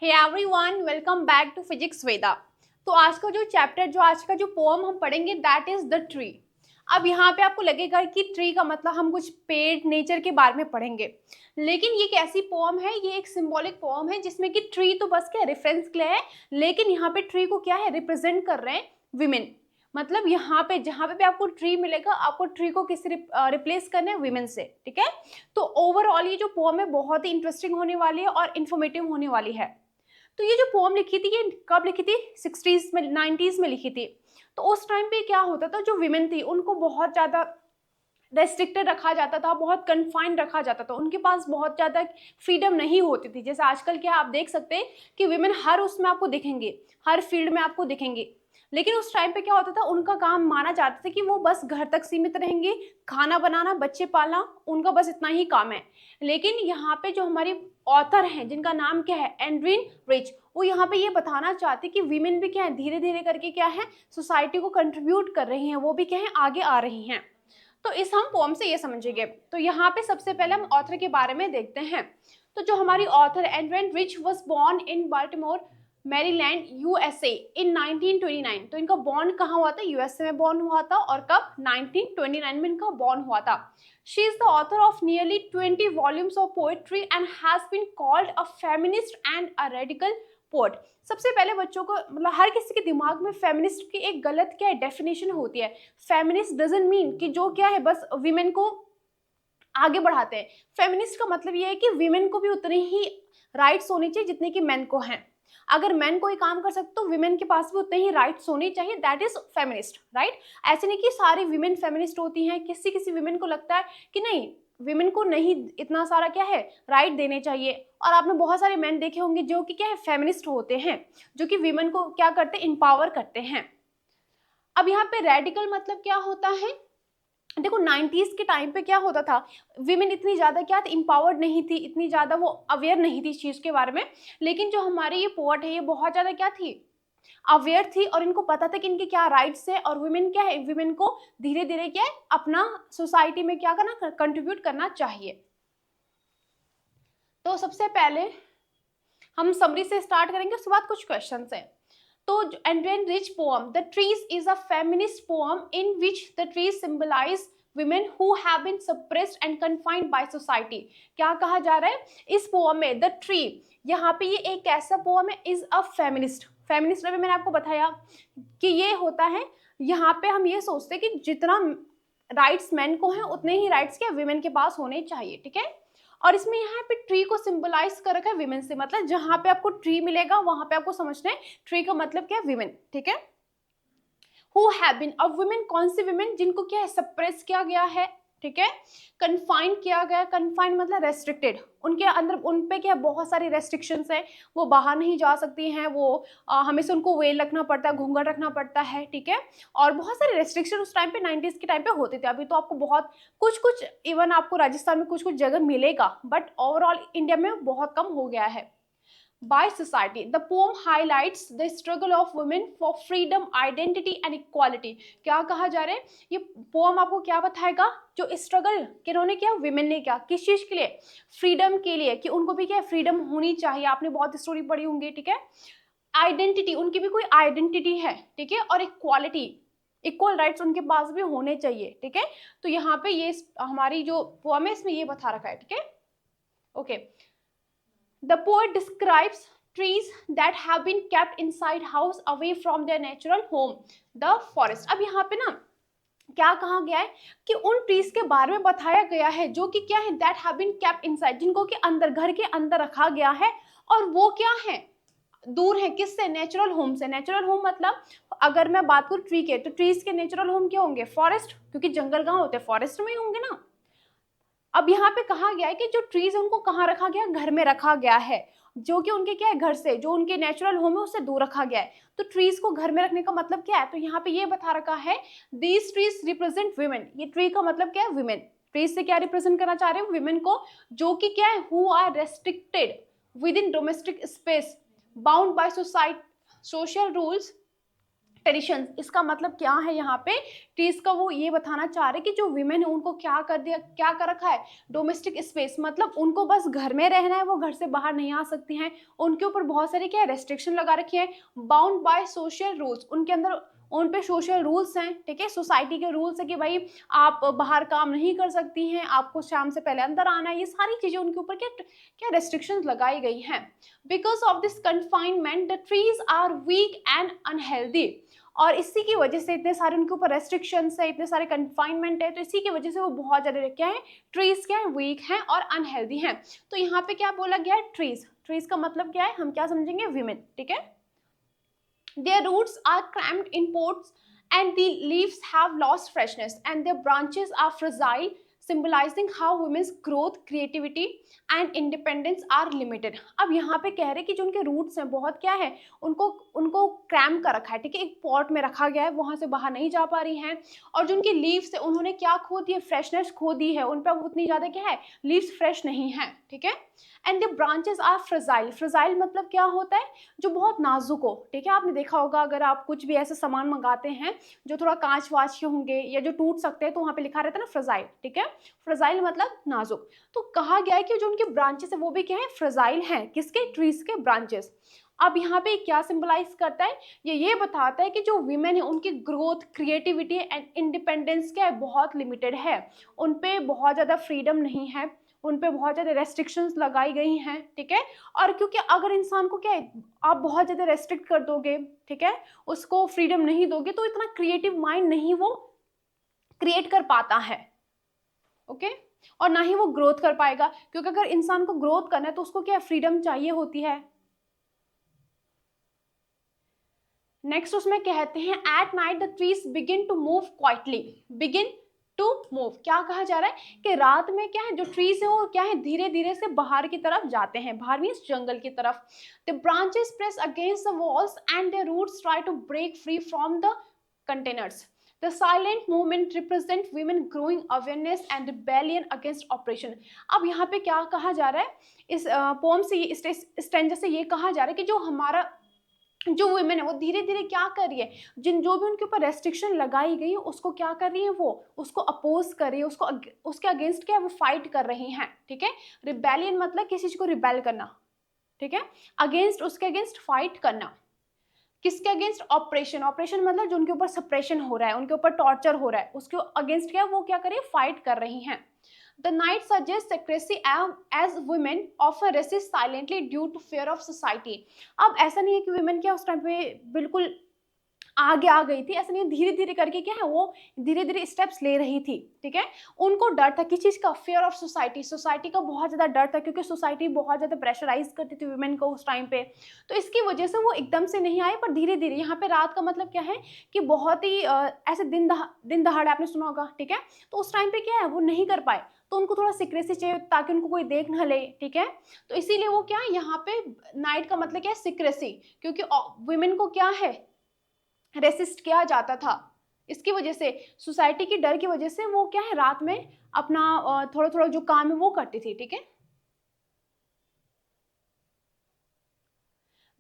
Hey everyone, welcome back to physics Veda. तो आज का जो चैप्टर, आज का जो पोएम हम पढ़ेंगे दैट इज द ट्री। अब यहाँ पे आपको लगेगा कि ट्री का मतलब हम कुछ पेड़ नेचर के बारे में पढ़ेंगे, लेकिन ये एक ऐसी पोएम है, ये एक सिंबॉलिक पोएम है जिसमें कि ट्री तो बस क्या रेफरेंस के लिए है, लेकिन यहाँ पे ट्री को क्या है रिप्रेजेंट कर रहे हैं विमेन। मतलब यहाँ पे जहाँ पे भी आपको ट्री मिलेगा, आपको ट्री को किसी रिप्लेस करना है विमेन से, ठीक है। तो ओवरऑल ये जो पोएम है बहुत ही इंटरेस्टिंग होने वाली है और इन्फॉर्मेटिव होने वाली है। तो ये जो पोएम लिखी थी ये कब लिखी थी? 60s में, 90s में लिखी थी। तो उस टाइम पे क्या होता था, जो विमेन थी उनको बहुत ज़्यादा रेस्ट्रिक्टेड रखा जाता था, बहुत कन्फाइंड रखा जाता था, उनके पास बहुत ज़्यादा फ्रीडम नहीं होती थी। जैसे आजकल क्या आप देख सकते हैं कि विमेन हर उसमें आपको दिखेंगे, हर फील्ड में आपको दिखेंगे, लेकिन उस टाइम पे क्या होता था, उनका काम माना जाता था कि वो बस घर तक सीमित रहेंगे, खाना बनाना, बच्चे पालना, उनका बस इतना ही काम है। लेकिन यहाँ पे जो हमारी ऑथर हैं जिनका नाम क्या है, एंड्रीन रिच, वो यहाँ पे ये बताना चाहते कि वीमेन भी क्या है, धीरे धीरे करके क्या है सोसाइटी को कंट्रीब्यूट कर रही हैं, वो भी क्या है आगे आ रही हैं। तो इस हम पोएम से ये समझेंगे। तो यहाँ पे सबसे पहले हम ऑथर के बारे में देखते हैं। तो जो हमारी author Adrienne Rich was born in Baltimore Maryland USA in 1929। तो इनका बॉर्न कहाँ हुआ था? यूएसए में बॉर्न हुआ था। और कब? 1929 में इनका बॉर्न हुआ था। She is the author of nearly 20 volumes of poetry and has been called a feminist and a radical poet. सबसे पहले बच्चों को मतलब हर किसी के दिमाग में फेमिनिस्ट की एक गलत क्या है डेफिनेशन होती है। फेमिनिस्ट डजंट मीन कि जो क्या है बस विमेन को आगे बढ़ाते हैं। फेमिनिस्ट का मतलब ये है कि विमेन को भी उतने ही राइट्स होने चाहिए जितने कि मेन को हैं। अगर मैन कोई काम कर सकते तो विमेन के पास भी उतने ही राइट्स होने चाहिए, दैट इज फेमिनिस्ट, राइट। ऐसे नहीं कि सारी विमेन फेमिनिस्ट होती हैं, किसी किसी विमेन को लगता है कि नहीं, विमेन को नहीं इतना सारा क्या है राइट देने चाहिए। और आपने बहुत सारे मैन देखे होंगे जो कि क्या है फेमिनिस्ट होते हैं, जो कि विमेन को क्या करते हैं, इंपावर करते हैं। अब यहाँ पे रेडिकल मतलब क्या होता है? देखो 90s के टाइम पे क्या होता था, विमेन इतनी ज़्यादा क्या थी, एम्पावर्ड नहीं थी, इतनी ज़्यादा वो अवेयर नहीं थी इस चीज़ के बारे में। लेकिन जो हमारे ये पोएट है ये बहुत ज़्यादा क्या थी, अवेयर थी, और इनको पता था कि इनके क्या राइट्स है, और वुमेन क्या है, वुमेन को धीरे धीरे क्या है अपना सोसाइटी में क्या करना, कंट्रीब्यूट करना चाहिए। तो सबसे पहले हम समरी से स्टार्ट करेंगे, उसके बाद कुछ क्वेश्चन है। तो Adrienne Rich poem the trees is a feminist poem in which the trees symbolize women who have been suppressed and confined by society। क्या कहा जा रहा है इस पोएम में? द ट्री, यहाँ पे ये एक ऐसा पोएम है, इज अ फेमिनिस्ट। फेमिनिस्ट अभी मैंने आपको बताया कि ये होता है, यहाँ पे हम ये सोचते हैं कि जितना राइट्स मैन को हैं उतने ही राइट्स क्या विमेन के पास होने चाहिए, ठीक है। और इसमें यहाँ पे ट्री को सिंबलाइज कर रखा है विमेन से, मतलब जहां पे आपको ट्री मिलेगा वहां पे आपको समझना है ट्री का मतलब क्या है, विमेन, ठीक है। हु हैव बीन, अब वुमेन कौन सी विमेन, जिनको क्या है सप्रेस किया गया है, ठीक है, कन्फाइन किया गया। कन्फाइन मतलब रेस्ट्रिक्टेड, उनके अंदर उन पे क्या बहुत सारी रेस्ट्रिक्शंस है, वो बाहर नहीं जा सकती हैं, वो हमेशा उनको वेल रखना पड़ता है, घूंघट रखना पड़ता है, ठीक है। और बहुत सारे रेस्ट्रिक्शन उस टाइम पे 90s के टाइम पे होते थे। अभी तो आपको बहुत कुछ कुछ, इवन आपको राजस्थान में कुछ कुछ जगह मिलेगा, बट ओवरऑल इंडिया में बहुत कम हो गया है। By society, the poem highlights the struggle of women for freedom, identity and equality। क्या कहा जा रहा है, ये पोम आपको क्या बताएगा, जो स्ट्रगल किन्होंने किया, विमेन ने किया, किस चीज के लिए, फ्रीडम के लिए, कि उनको भी क्या फ्रीडम होनी चाहिए। आपने बहुत स्टोरी पढ़ी होंगी, ठीक है। आइडेंटिटी, उनकी भी कोई आइडेंटिटी है, ठीक है। और इक्वालिटी, इक्वल राइट्स उनके पास भी होने चाहिए, ठीक है। तो यहाँ पे ये हमारी जो पोम है इसमें ये बता रखा है, ठीक है, okay. The poet describes trees that have been kept inside house away from their natural home, the forest। अब यहाँ पे ना क्या कहा गया है कि उन ट्रीज के बारे में बताया गया है जो कि क्या है, that have been kept inside, जिनको कि अंदर, घर के अंदर रखा गया है, और वो क्या है, दूर है किससे, नेचुरल होम से। नेचुरल होम मतलब अगर मैं बात करूँ ट्री के, तो ट्रीज के नेचुरल होम क्या होंगे, फॉरेस्ट, क्योंकि जंगल कहाँ होते हैं, फॉरेस्ट में ही होंगे ना। अब यहाँ पे कहा गया है कि जो ट्रीज उनको कहाँ रखा गया, घर में रखा गया है, जो कि उनके क्या है, घर से, जो उनके नेचुरल होम है उससे दूर रखा गया है। तो ट्रीज को घर में रखने का मतलब क्या है, तो यहाँ पे ये बता रखा है दीज ट्रीज रिप्रेजेंट विमेन। ये ट्री का मतलब क्या है, विमेन। ट्रीज से क्या रिप्रेजेंट करना चाह रहे हैं, विमेन को, जो कि क्या है, who are restricted within domestic space, bound by society social rules traditions, इसका मतलब क्या है यहाँ पे, ट्रीज का वो ये बताना चाह रहे कि जो वीमेन है उनको क्या कर दिया, क्या कर रखा है, डोमेस्टिक स्पेस, मतलब उनको बस घर में रहना है, वो घर से बाहर नहीं आ सकती हैं। उनके ऊपर बहुत सारे क्या रेस्ट्रिक्शन लगा रखी है, बाउंड बाय सोशल रूल्स, उनके अंदर उन पे सोशल रूल्स हैं, ठीक है, सोसाइटी के रूल्स है कि भाई आप बाहर काम नहीं कर सकती हैं, आपको शाम से पहले अंदर आना है, ये सारी चीजें उनके ऊपर क्या क्या रेस्ट्रिक्शंस लगाई गई हैं। Because of this confinement the trees are weak and unhealthy, और इसी की वजह से इतने सारे उनके ऊपर रेस्ट्रिक्शंस है, इतने सारे कंफाइनमेंट है, तो इसी की वजह से वो बहुत ज़्यादा क्या है, ट्रीज क्या है, वीक हैं और अनहेल्दी हैं। तो यहाँ पे क्या बोला गया है, ट्रीज, ट्रीज का मतलब क्या है, हम क्या समझेंगे, वीमेन, ठीक है। Their roots are cramped in pots and the leaves have lost freshness and their branches are fragile, symbolizing how women's growth, creativity and independence are limited। अब यहाँ पे कह रहे कि जो उनके रूट्स हैं बहुत क्या है, उनको उनको क्रैम कर रखा है, ठीक है, एक पॉट में रखा गया है, वहां से बाहर नहीं जा पा रही हैं। और जो उनकी लीव्स है उन्होंने क्या खो दी है, फ्रेशनेस खो दी है, उन पर उतनी ज्यादा क्या है, लीव्स फ्रेश नहीं है, ठीक है। And the branches are fragile, fragile मतलब क्या होता है, जो बहुत नाजुक हो, ठीक है। आपने देखा होगा अगर आप कुछ भी ऐसे सामान मंगाते हैं जो थोड़ा कांच वाच के होंगे या जो टूट सकते हैं, तो वहां पे लिखा रहता है ना फ्रजाइल, ठीक है, फ्रजाइल मतलब नाजुक। तो कहा गया है कि जो उनके ब्रांचेस है वो भी क्या है, फ्रजाइल हैं, किसके, ट्रीज के ब्रांचेस। अब यहाँ पे क्या सिंबलाइज करता है, ये बताता है कि जो वीमेन है उनकी ग्रोथ, क्रिएटिविटी एंड इंडिपेंडेंस क्या है, बहुत लिमिटेड है, उन पे बहुत ज़्यादा फ्रीडम नहीं है, उन पे बहुत ज़्यादा रेस्ट्रिक्शंस लगाई गई हैं, ठीक है। और क्योंकि अगर इंसान को क्या है, आप बहुत ज़्यादा रेस्ट्रिक्ट कर दोगे, ठीक है, उसको फ्रीडम नहीं दोगे, तो इतना क्रिएटिव माइंड नहीं वो क्रिएट कर पाता है, ओके, और ना ही वो ग्रोथ कर पाएगा, क्योंकि अगर इंसान को ग्रोथ करना है तो उसको क्या फ्रीडम चाहिए होती है। नेक्स्ट उसमें कहते हैं at night the trees begin to move quietly, begin to move, क्या कहा जा रहा है कि रात में क्या है, जो ट्रीज है वो क्या है, धीरे धीरे से बाहर की तरफ जाते हैं, बाहर मीन्स जंगल की तरफ। The branches press against the walls and the roots try to break free from the containers. The silent movement represent women growing awareness and rebellion against oppression। अब यहाँ पे क्या कहा जा रहा है, इस पोम से, इस स्टैंजा से ये कहा जा रहा है कि जो हमारा जो वुमेन है वो धीरे धीरे क्या कर रही है, जिन जो भी उनके ऊपर रेस्ट्रिक्शन लगाई गई है उसको क्या कर रही है, वो उसको अपोज कर रही है, उसको उसके अगेंस्ट क्या है, वो फाइट कर रही हैं, ठीक है। रिबेलियन मतलब किसी चीज को रिबेल करना, ठीक है, अगेंस्ट, उसके अगेंस्ट फाइट करना, किसके अगेंस्ट, ऑपरेशन, ऑपरेशन मतलब जो उनके ऊपर सप्रेशन हो रहा है, उनके ऊपर टॉर्चर हो रहा है, उसके अगेंस्ट क्या वो क्या कर रही है, फाइट कर रही हैं। The night suggests secrecy as women often resist silently due to fear of society। अब ऐसा नहीं है कि women क्या उस टाइम पे बिल्कुल आगे आ गई थी, ऐसा नहीं, धीरे धीरे करके क्या है वो धीरे धीरे स्टेप्स ले रही थी, ठीक है। उनको डर था, किस चीज का, फेयर ऑफ सोसाइटी, सोसाइटी का बहुत ज्यादा डर था, क्योंकि सोसाइटी बहुत ज्यादा प्रेशराइज करती थी वुमेन को उस टाइम पे, तो इसकी वजह से वो एकदम से नहीं आए, पर धीरे धीरे। यहाँ पे रात का मतलब क्या है कि बहुत ही ऐसे दिन दहाड़े आपने सुना होगा, ठीक है, तो उस टाइम पे क्या है वो नहीं कर पाए, तो उनको थोड़ा सीक्रेसी चाहिए ताकि उनको कोई देख न ले, ठीक है। तो इसीलिए वो क्या है, यहाँ पे नाइट का मतलब क्या है, सीक्रेसी, क्योंकि वुमेन को क्या है, रेसिस्ट किया जाता था, इसकी वजह से, सोसाइटी की डर की वजह से वो क्या है, रात में अपना थोड़ा थोड़ा जो काम है वो करती थी, ठीक है।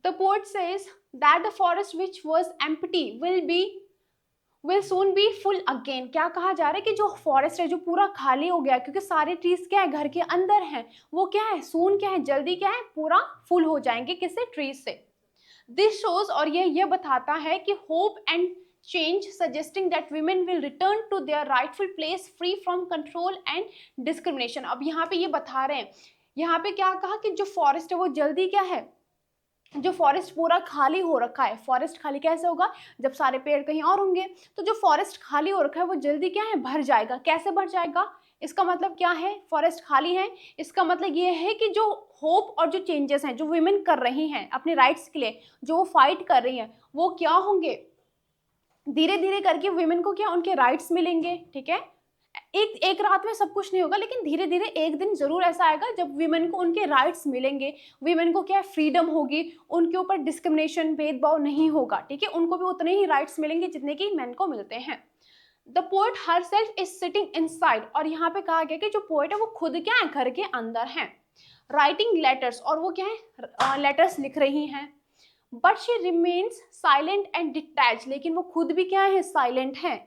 The poet says that the forest which was empty will soon be full again. क्या कहा जा रहा है कि जो फॉरेस्ट है जो पूरा खाली हो गया, क्योंकि सारे ट्रीज क्या है घर के अंदर हैं, वो क्या है, सून क्या है, जल्दी क्या है, पूरा फुल हो जाएंगे, किससे, ट्रीज से। दिस शोज, और ये बताता है कि hope and change, suggesting that women will return to their rightful place free from control and discrimination. अब यहाँ पे ये बता रहे हैं, यहाँ पे क्या कहा कि जो फॉरेस्ट है वो जल्दी क्या है, जो फॉरेस्ट पूरा खाली हो रखा है, फॉरेस्ट खाली कैसे होगा, जब सारे पेड़ कहीं और होंगे, तो जो फॉरेस्ट खाली हो रखा है वो जल्दी क्या है, भर जाएगा। कैसे भर जाएगा, इसका मतलब क्या है, फॉरेस्ट खाली है, इसका मतलब ये है कि जो होप और जो चेंजेस हैं जो वुमेन कर रही हैं अपने राइट्स के लिए, जो वो फाइट कर रही हैं, वो क्या होंगे, धीरे धीरे करके वुमेन को क्या उनके राइट्स मिलेंगे, ठीक है। एक रात में सब कुछ नहीं होगा, लेकिन धीरे धीरे एक दिन जरूर ऐसा आएगा जब वीमेन को उनके राइट्स मिलेंगे, वीमेन को क्या फ्रीडम होगी, उनके ऊपर डिस्क्रिमिनेशन, भेदभाव नहीं होगा, ठीक है, उनको भी उतने ही राइट्स मिलेंगे जितने कि मेन को मिलते हैं। The poet herself is sitting inside, और यहाँ पे कहा गया कि जो पोएट है वो खुद क्या है, घर के अंदर है, राइटिंग लेटर्स, और वो क्या है, लेटर्स लिख रही हैं, but she remains silent and detach, लेकिन वो खुद भी क्या है, साइलेंट है।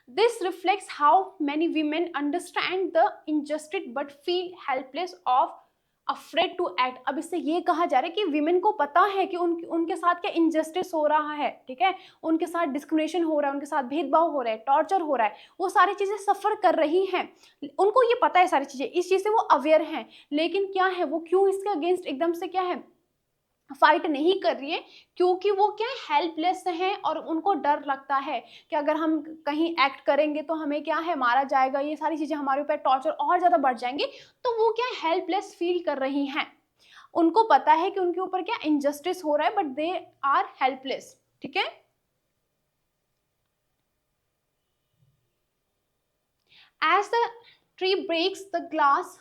This reflects how many women understand the injustice but feel helpless or afraid to act। अब इससे ये कहा जा रहा है कि विमेन को पता है कि उनके साथ क्या इंजस्टिस हो रहा है, ठीक है, उनके साथ डिस्क्रिमिनेशन हो रहा है, उनके साथ भेदभाव हो रहा है, टॉर्चर हो रहा है, वो सारी चीजें सफर कर रही हैं, उनको ये पता है सारी चीजें, इस चीज से वो अवेयर हैं, लेकिन क्या है, वो क्यों इसके अगेंस्ट एकदम से क्या है, फाइट नहीं कर रही है, क्योंकि वो क्या हेल्पलेस हैं और उनको डर लगता है कि अगर हम कहीं एक्ट करेंगे तो हमें क्या है, मारा जाएगा, ये सारी चीजें हमारे ऊपर टॉर्चर और ज्यादा बढ़ जाएंगे, तो वो क्या हेल्पलेस फील कर रही हैं। उनको पता है कि उनके ऊपर क्या इनजस्टिस हो रहा है, बट दे आर हेल्पलेस, ठीक है। As the tree breaks the glass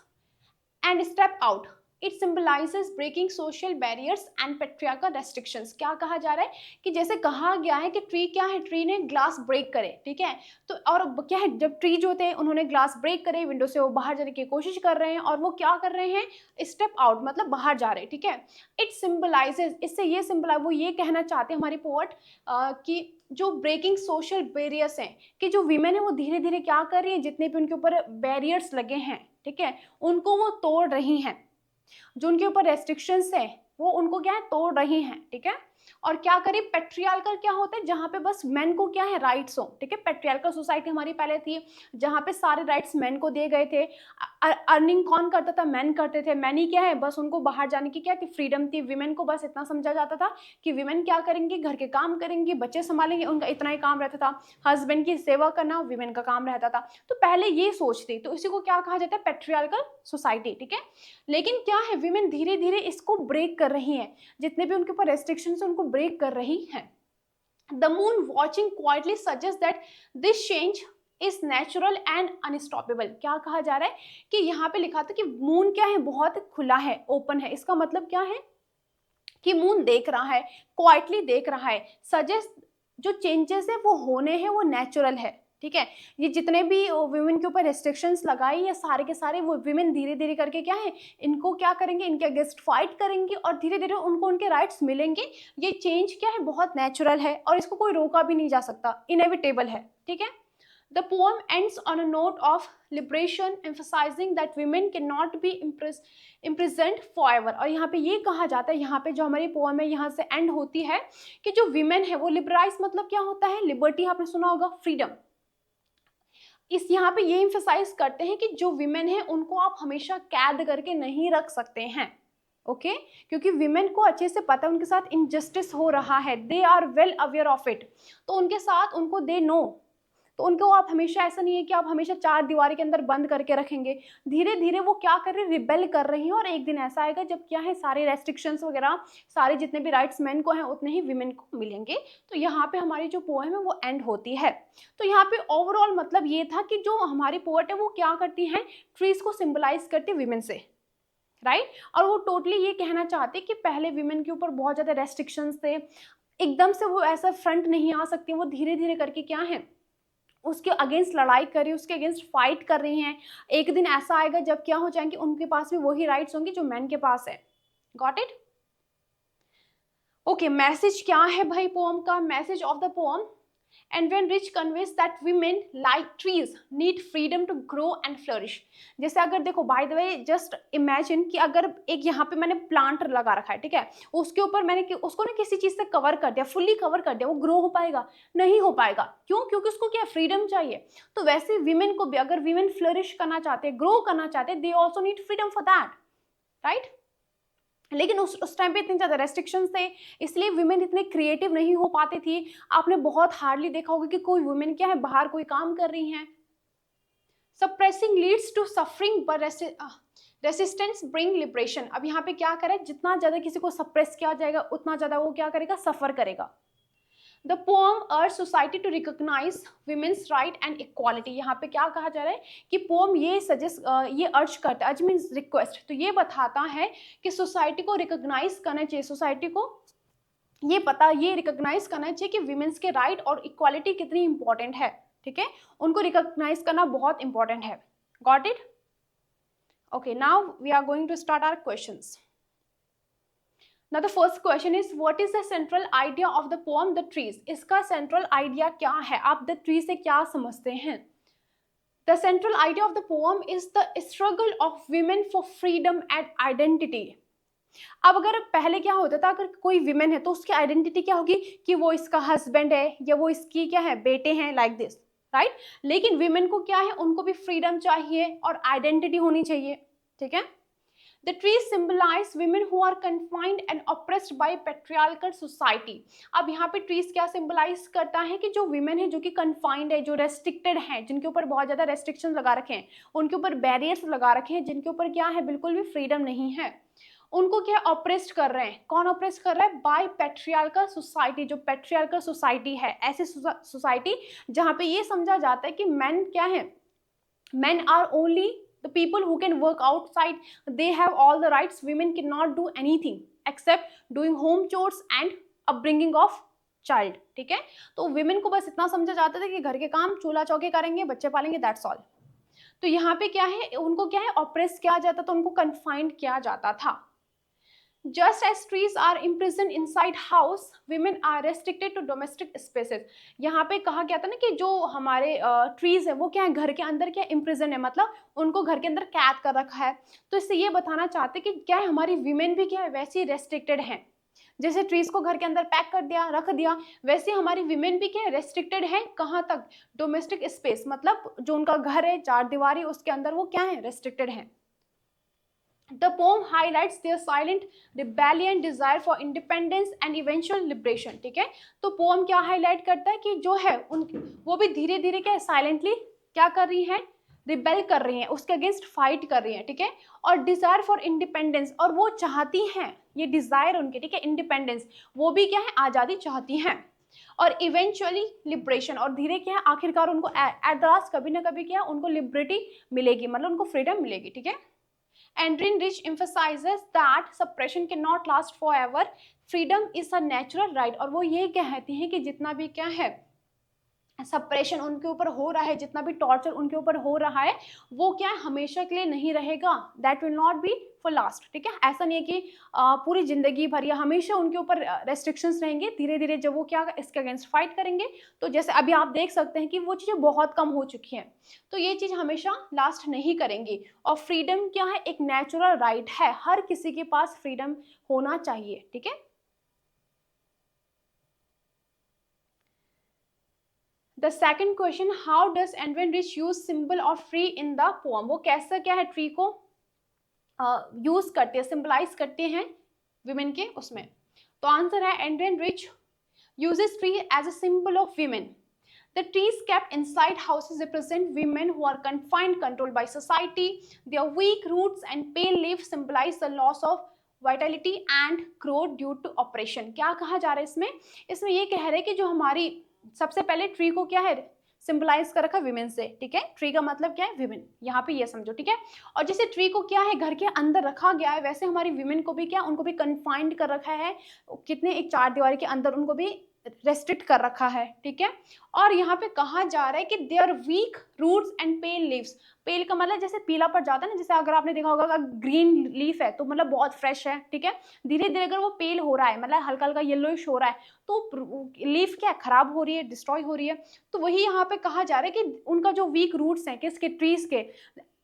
and step out, it symbolizes breaking social barriers and patriarchal restrictions। क्या कहा जा रहा है कि जैसे कहा गया है कि ट्री क्या है, ट्री ने ग्लास ब्रेक करे, ठीक है, तो और क्या है, जब ट्री जो थे उन्होंने ग्लास ब्रेक करे, विंडो से वो बाहर जाने की कोशिश कर रहे हैं, और वो क्या कर रहे हैं, स्टेप आउट मतलब बाहर जा रहे हैं, ठीक है। इट सिंबलाइजेज, इससे ये सिंबलाइज, वो ये कहना चाहते हैं हमारी पोएट कि जो ब्रेकिंग सोशल बैरियर्स हैं, कि जो वीमेन है वो धीरे धीरे क्या कर रही है, जितने भी उनके ऊपर बैरियर्स लगे हैं, ठीक है, उनको वो तोड़ रही हैं, जो उनके ऊपर रेस्ट्रिक्शंस है वो उनको क्या है, तोड़ रही हैं, ठीक है। और क्या करें, पेट्रियार्कल क्या होता है, जहां पे बस मेन को क्या है, राइट्स हो, ठीक है। पेट्रियार्कल सोसाइटी हमारी पहले थी जहां पे सारे राइट्स मेन को दिए गए थे। अर्निंग कौन करता था, मेन करते थे। मेन ही क्या है, बस उनको बाहर जाने की क्या थी, फ्रीडम थी। विमेन को बस इतना समझा जाता था कि विमेन क्या करेंगी, घर के काम करेंगी, बच्चे संभालेंगे, उनका इतना ही काम रहता था। हस्बैंड की सेवा करना विमेन का काम रहता था। तो पहले ये सोच थी, तो इसी को क्या कहा जाता है, पेट्रियार्कल सोसाइटी, ठीक है। लेकिन क्या है, विमेन धीरे धीरे इसको ब्रेक कर रही हैं, जितने भी उनके ऊपर रेस्ट्रिक्शन है उनको ब्रेक कर रही हैं। The moon watching quietly suggest that this change is natural and unstoppable. क्या कहा जा रहा है कि यहाँ पे लिखा था कि मून क्या है, बहुत खुला है, ओपन है। इसका मतलब क्या है कि मून देख रहा है, क्वाइटली देख रहा है, सजेस्ट जो चेंजेस है वो होने हैं, वो नेचुरल है, ठीक है। ये जितने भी वुमेन के ऊपर रेस्ट्रिक्शंस लगाई, ये सारे के सारे वो वुमेन धीरे धीरे करके क्या है, इनको क्या करेंगे, इनके अगेंस्ट फाइट करेंगे और धीरे धीरे उनको उनके राइट्स मिलेंगे। ये चेंज क्या है, बहुत नेचुरल है और इसको कोई रोका भी नहीं जा सकता, इनएविटेबल है, ठीक है। The poem ends on a note of liberation, emphasizing that women cannot be imprisoned forever। और यहाँ पे ये कहा जाता है, यहाँ पे जो हमारी पोएम है यहाँ से एंड होती है कि जो विमेन है वो लिबराइज, मतलब क्या होता है, लिबर्टी आपने सुना होगा, फ्रीडम। इस यहाँ पे ये इम्फेसाइज करते हैं कि जो विमेन है उनको आप हमेशा कैद करके नहीं रख सकते हैं, ओके क्योंकि विमेन को अच्छे से पता है उनके साथ इनजस्टिस हो रहा है, they are well aware of it. तो उनके साथ उनको दे नो, तो उनको आप हमेशा, ऐसा नहीं है कि आप हमेशा चार दीवारी के अंदर बंद करके रखेंगे। धीरे धीरे वो क्या कर रहे हैं, रिबेल कर रही हैं, और एक दिन ऐसा आएगा जब क्या है, सारे रेस्ट्रिक्शंस वगैरह, सारे जितने भी राइट्स मेन को हैं उतने ही विमेन को मिलेंगे। तो यहाँ पे हमारी जो पोएम है वो एंड होती है। तो यहाँ पे ओवरऑल मतलब ये था कि जो हमारी पोएट है वो क्या करती हैं, ट्रीज को सिंबलाइज करती है विमेन से, राइट। और वो टोटली ये कहना चाहते कि पहले विमेन के ऊपर बहुत ज़्यादा रेस्ट्रिक्शंस थे, एकदम से वो ऐसा फ्रंट नहीं आ सकती, वो धीरे धीरे करके क्या है, उसके अगेंस्ट लड़ाई कर रही है, उसके अगेंस्ट फाइट कर रही हैं। एक दिन ऐसा आएगा जब क्या हो जाएंगे, उनके पास भी वही राइट्स होंगे जो मैन के पास है। Got it? ओके, मैसेज क्या है भाई पोएम का? Message of the poem, and when rich conveys that women like trees need freedom to grow and flourish। जैसे अगर देखो, by the way just imagine कि अगर एक यहाँ पे मैंने प्लांट लगा रखा है, ठीक है, उसके ऊपर मैंने उसको ना किसी चीज से कवर कर दिया, फुल्ली कवर कर दिया, वो ग्रो हो पाएगा? नहीं हो पाएगा। क्यों? क्योंकि उसको क्या, फ्रीडम चाहिए। तो वैसे विमेन को भी, अगर विमेन फ्लरिश करना चाहते हैं, ग्रो करना चाहते हैं, they also need freedom for that, right. लेकिन उस टाइम पे इतने ज़्यादा रेस्ट्रिक्शंस थे, इसलिए वुमेन इतने क्रिएटिव नहीं हो पाती थी। आपने बहुत हार्डली देखा होगा कि कोई वुमेन क्या है, बाहर कोई काम कर रही हैं। Suppressing leads to suffering but resistance bring liberation. अब यहाँ पे क्या करें, जितना ज़्यादा किसी को सप्रेस किया जाएगा उतना ज़्यादा वो क्या करेगा, सफ़र करेगा। The poem urge society to recognize women's right and equality. यहाँ पे क्या कहा जा रहा है कि पोएम ये सजेस्ट, ये अर्ज करता है, अर्ज मीन्स रिक्वेस्ट, तो ये बताता है कि सोसाइटी को रिकॉग्नाइज करना चाहिए, सोसाइटी को ये रिकॉग्नाइज करना चाहिए कि विमेन्स के राइट और इक्वालिटी कितनी इंपॉर्टेंट है, ठीक है, उनको रिकॉग्नाइज करना बहुत इंपॉर्टेंट है। Got it? Okay, now we are going to start our questions. Now the first question is what is the central idea of the poem The Trees? इसका central idea क्या है? आप The Tree से क्या समझते हैं? The central idea of the poem is the struggle of women for freedom and identity. अब अगर पहले क्या होता था, अगर कोई विमेन है तो उसकी आइडेंटिटी क्या होगी कि वो इसका हस्बैंड है या वो इसकी क्या है, बेटे हैं, लाइक दिस, राइट। लेकिन विमेन को क्या है, उनको भी फ्रीडम चाहिए और आइडेंटिटी होनी चाहिए, ठीक है। The trees symbolize women who are confined and oppressed by patriarchal society. अब यहाँ पे trees क्या symbolize करता है कि जो women है, जो कि confined है, जो restricted हैं, जिनके ऊपर बहुत ज़्यादा restrictions लगा रखे हैं, उनके ऊपर barriers लगा रखे हैं, जिनके ऊपर क्या है, बिल्कुल भी freedom नहीं है, उनको क्या ऑप्रेस्ड कर रहे हैं। कौन ऑप्रेस्ट कर रहा है? By patriarchal society. जो पैट्रियार्कल सोसाइटी है, ऐसी सोसाइटी जहाँ पे ये समझा जाता है कि मैन क्या है, man are only the people who can work outside, they have all the rights, women can not do anything except doing home chores and upbringing of child, ठीक है। तो विमेन को बस इतना समझा जाता था कि घर के काम चूल्हा चौके करेंगे, बच्चे पालेंगे, दैट्स ऑल। तो यहाँ पे क्या है, उनको क्या है, ऑप्रेस किया जाता था, उनको कन्फाइंड किया जाता था। Just as trees are imprisoned inside house, women are restricted to domestic spaces. यहाँ पे कहा गया था ना कि जो हमारे ट्रीज है वो क्या है, घर के अंदर क्या इम्प्रिजन है, मतलब उनको घर के अंदर कैद कर रखा है। तो इससे ये बताना चाहते कि क्या है, हमारी विमेन भी क्या है, वैसी रेस्ट्रिक्टेड हैं। जैसे ट्रीज को घर के अंदर पैक कर दिया, रख दिया, वैसे हमारी विमेन भी क्या है, रेस्ट्रिक्टेड है। कहाँ तक? डोमेस्टिक स्पेस, मतलब जो उनका घर है, चार दीवारी, उसके अंदर वो क्या है, रेस्ट्रिक्टेड है। The poem highlights their silent rebellion, desire for independence and eventual liberation, ठीक है। तो पोम क्या हाईलाइट करता है कि जो है उन वो भी धीरे धीरे क्या है, साइलेंटली क्या कर रही हैं, रिबेल कर रही हैं, उसके अगेंस्ट फाइट कर रही हैं, ठीक है। और डिजायर फॉर इंडिपेंडेंस, और वो चाहती हैं, ये डिजायर उनके, ठीक है, इंडिपेंडेंस, वो भी क्या है, आज़ादी चाहती हैं। और इवेंचुअली लिबरेशन, और धीरे क्या है, आखिरकार उनको एट द लास्ट कभी ना कभी क्या, उनको लिबर्टी मिलेगी, मतलब उनको फ्रीडम मिलेगी, ठीक है। Andrew Rich emphasizes that suppression cannot last forever. Freedom is a natural right. और वो ये कहती हैं कि जितना भी क्या है, सप्रेशन उनके ऊपर हो रहा है, जितना भी टॉर्चर उनके ऊपर हो रहा है, वो क्या है, हमेशा के लिए नहीं रहेगा। That will not be for last, ठीक है। ऐसा नहीं है कि पूरी जिंदगी भर या हमेशा उनके ऊपर रेस्ट्रिक्शंस रहेंगे। धीरे धीरे जब वो क्या इसके अगेंस्ट फाइट करेंगे, तो जैसे अभी आप देख सकते हैं कि वो चीज़ें बहुत कम हो चुकी हैं, तो ये चीज़ हमेशा लास्ट नहीं करेंगी। और फ्रीडम क्या है, एक नेचुरल राइट है, हर किसी के पास फ्रीडम होना चाहिए, ठीक है। The second question, how does Edwin Rich use symbol of tree in the poem? वो कैसा क्या है, ट्री को यूज करते हैं, सिंबलाइज करते हैं विमेन के उसमें। तो आंसर है Edwin rich uses tree as a symbol of women. The trees kept inside houses represent women who are confined, controlled by society. Their weak roots and pale leaves symbolize the loss of vitality and growth due to oppression. क्या कहा जा रहा है इसमें? इसमें ये कह रहे हैं कि जो हमारी सबसे पहले ट्री को क्या है, सिंबलाइज कर रखा विमेन से, ठीक है। ट्री का मतलब क्या है, विमेन, यहाँ पे ये समझो, ठीक है। और जैसे ट्री को क्या है, घर के अंदर रखा गया है, वैसे हमारी विमेन को भी क्या, उनको भी कन्फाइंड कर रखा है, कितने, एक चार दीवारी के अंदर उनको भी रेस्ट्रिक्ट कर रखा है, ठीक है। और यहाँ पे कहा जा रहा है कि their weak roots and pale leaves. Pale का मतलब जैसे पीला पड़ जाता है ना, जैसे अगर आपने देखा होगा अगर ग्रीन लीफ है तो मतलब बहुत फ्रेश है, ठीक है। धीरे धीरे अगर वो पेल हो रहा है, मतलब हल्का हल्का येलोइश हो रहा है, तो लीफ क्या खराब हो रही है, डिस्ट्रॉय हो रही है। तो वही यहाँ पे कहा जा रहा है कि उनका जो वीक रूट्स हैं, किसके, ट्रीज के,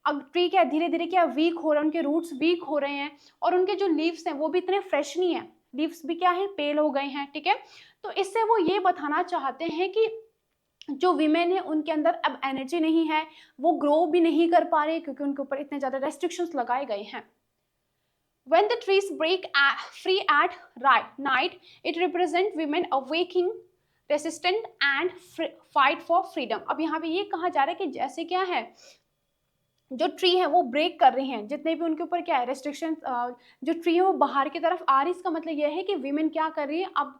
अब ट्री क्या धीरे धीरे क्या वीक हो रहा है, उनके रूट्स वीक हो रहे हैं, और उनके जो लीव्स हैं वो भी इतने फ्रेश नहीं है, लीव्स भी क्या है, पेल हो गए हैं, ठीक है। तो इससे वो ये बताना चाहते हैं कि जो विमेन है उनके अंदर अब एनर्जी नहीं है, वो ग्रो भी नहीं कर पा रहे क्योंकि उनके ऊपर इतने ज्यादा रेस्ट्रिक्शंस लगाए गए हैं। When the trees break free at night, it represents women awaking, resistant and fight for freedom. अब यहाँ पे ये कहा जा रहा है कि जैसे क्या है, जो ट्री है वो ब्रेक कर रही हैं, जितने भी उनके ऊपर क्या है रेस्ट्रिक्शन, जो ट्री है वो बाहर की तरफ आ रही, इसका मतलब यह है कि विमेन क्या कर रही है, अब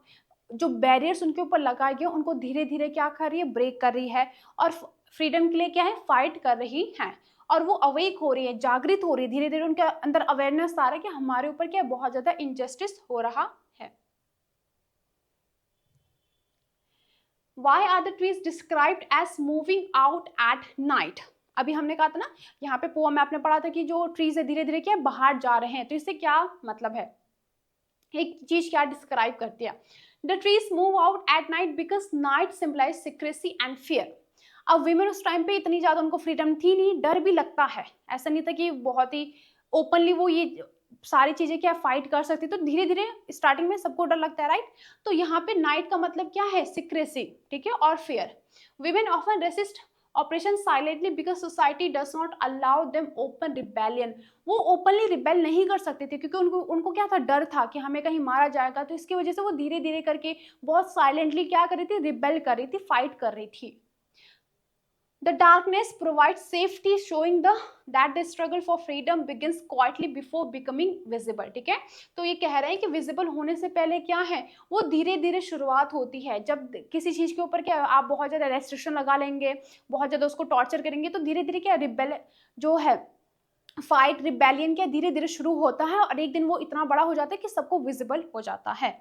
जो बैरियर्स उनके ऊपर लगाए गए उनको धीरे धीरे क्या कर रही है, ब्रेक कर रही है, और फ्रीडम के लिए क्या है, फाइट कर रही है, और वो अवेक हो रही है, जागृत हो रही है, धीरे धीरे उनके अंदर अवेयरनेस आ रहा है कि हमारे ऊपर क्या बहुत ज्यादा इनजस्टिस हो रहा है। Why are the trees described as moving out at night? अभी हमने कहा था ना, यहाँ पे पोएम में आपने पढ़ा था कि जो ट्रीज है धीरे धीरे क्या बाहर जा रहे हैं, तो इससे क्या मतलब है, एक चीज क्या डिस्क्राइब करती है, the trees move out at night because night symbolize secrecy and fear. अब विमेन उस टाइम पे इतनी ज्यादा उनको फ्रीडम थी नहीं, डर भी लगता है, ऐसा नहीं था कि बहुत ही ओपनली वो ये सारी चीजें क्या फाइट कर सकती, तो धीरे धीरे स्टार्टिंग में सबको डर लगता है, राइट। तो यहाँ पे नाइट का मतलब क्या है, सीक्रेसी, ठीक है, और fear. Women often resist operation silently because society does not allow them open rebellion. वो ओपनली रिबेल नहीं कर सकते थे क्योंकि उनको उनको क्या था, डर था कि हमें कहीं मारा जाएगा, तो इसकी वजह से वो धीरे धीरे करके बहुत साइलेंटली क्या कर रही थी, रिबेल कर रही थी, फाइट कर रही थी। The darkness provides safety, showing that the struggle for freedom begins quietly before becoming visible, ठीक है। तो ये कह रहे हैं कि विजिबल होने से पहले क्या है, वो धीरे धीरे शुरुआत होती है। जब किसी चीज के ऊपर क्या आप बहुत ज्यादा रेस्ट्रिक्शन लगा लेंगे, बहुत ज्यादा उसको टॉर्चर करेंगे, तो धीरे धीरे क्या रिबेल जो है, फाइट, रिबेलियन क्या धीरे धीरे शुरू होता है और एक दिन वो इतना बड़ा हो जाता है कि सबको विजिबल हो जाता है।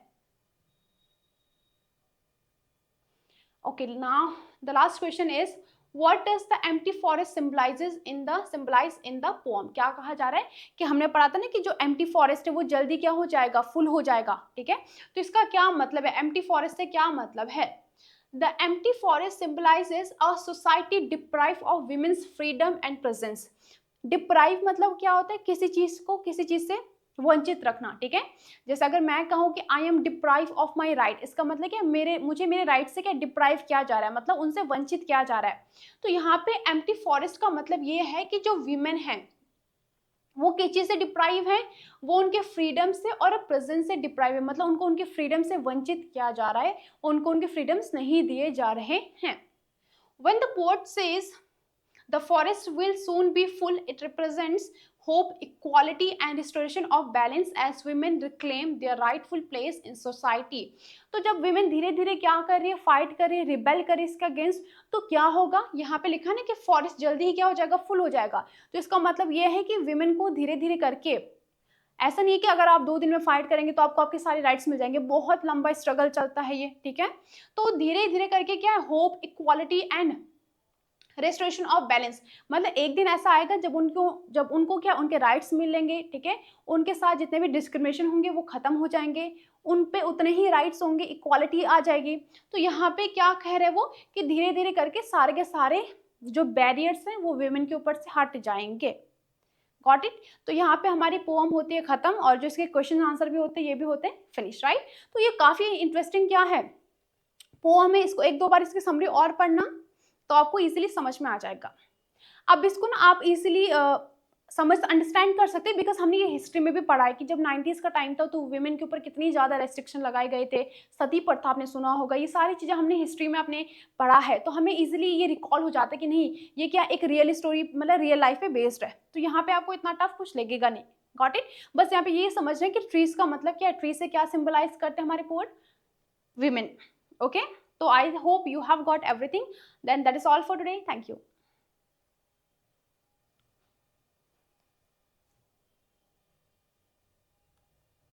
Okay, now the last question is What does the empty forest symbolize in the poem? क्या कहा जा रहा है कि हमने पढ़ा था ना कि जो empty forest है वो जल्दी क्या हो जाएगा, फुल हो जाएगा, ठीक है। तो इसका क्या मतलब है, empty forest से क्या मतलब है। The empty forest symbolizes a society deprived of women's freedom and presence. Deprive मतलब क्या होता है, किसी चीज को किसी चीज से वंचित रखना, ठीक है। जैसे अगर मैं कहूँ कि I am deprive of my right, इसका मतलब क्या, मुझे मेरे राइट से क्या डिप्राइव किया जा रहा है, मतलब उनसे वंचित किया जा रहा है। तो यहाँ पे एम्प्टी फॉरेस्ट का मतलब ये है कि जो वीमेन है वो किस चीज से डिप्राइव है, वो उनके फ्रीडम से और प्रेजेंस से डिप्राइव है, मतलब उनको उनके फ्रीडम से वंचित किया जा रहा है, उनको उनके फ्रीडम्स नहीं दिए जा रहे हैं। When the poet says the forest will soon be full, it represents hope, equality and restoration of balance as women reclaim their rightful place in society. तो जब women धीरे धीरे क्या कर रही है, फाइट कर रही है, रिबेल कर रही है इसका अगेंस्ट, तो क्या होगा, यहाँ पे लिखा ना कि फॉरेस्ट जल्दी ही क्या हो जाएगा, फुल हो जाएगा। तो इसका मतलब ये है कि women को धीरे धीरे करके, ऐसा नहीं है कि अगर आप 2 दिन में फाइट करेंगे तो आपको आपके सारे राइट्स मिल जाएंगे, बहुत लंबा स्ट्रगल चलता है ये, ठीक है। तो धीरे धीरे करके क्या है, hope, equality and restoration of balance, मतलब एक दिन ऐसा आएगा जब उनको क्या, उनके राइट्स मिलेंगे, ठीक है, उनके साथ जितने भी डिस्क्रिमिनेशन होंगे वो खत्म हो जाएंगे, उन पे उतने ही राइट्स होंगे, इक्वालिटी आ जाएगी। तो यहाँ पे क्या कह रहे हैं वो कि धीरे धीरे करके सारे के सारे जो बैरियर्स हैं वो वुमेन के ऊपर से हट जाएंगे। Got it. तो यहाँ पे हमारी पोएम होती है खत्म और जो इसके क्वेश्चन आंसर भी होते हैं ये भी होते हैं फिनिश, राइट। तो ये काफी इंटरेस्टिंग क्या है पोएम है, इसको 1-2 बार इसकी समरी और पढ़ना तो आपको इजीली समझ में आ जाएगा। अब इसको ना आप इजीली समझ अंडरस्टैंड कर सकते हैं बिकॉज हमने ये हिस्ट्री में भी पढ़ा है कि जब 90s का टाइम था तो वुमेन के ऊपर कितनी ज़्यादा रेस्ट्रिक्शन लगाए गए थे, सती प्रथा आपने सुना होगा, ये सारी चीज़ें हमने हिस्ट्री में अपने पढ़ा है, तो हमें इजीली ये रिकॉल हो जाता है कि नहीं ये क्या एक रियल स्टोरी, मतलब रियल लाइफ पे बेस्ड है। तो यहाँ पे आपको इतना टफ कुछ लगेगा नहीं। Got it. बस यहाँ पे ये समझ रहे हैं कि ट्रीज का मतलब क्या है, ट्री से क्या सिंबलाइज करते हैं हमारे पोएट, विमेन। ओके, तो I hope you have got everything, then that is all for today, thank you.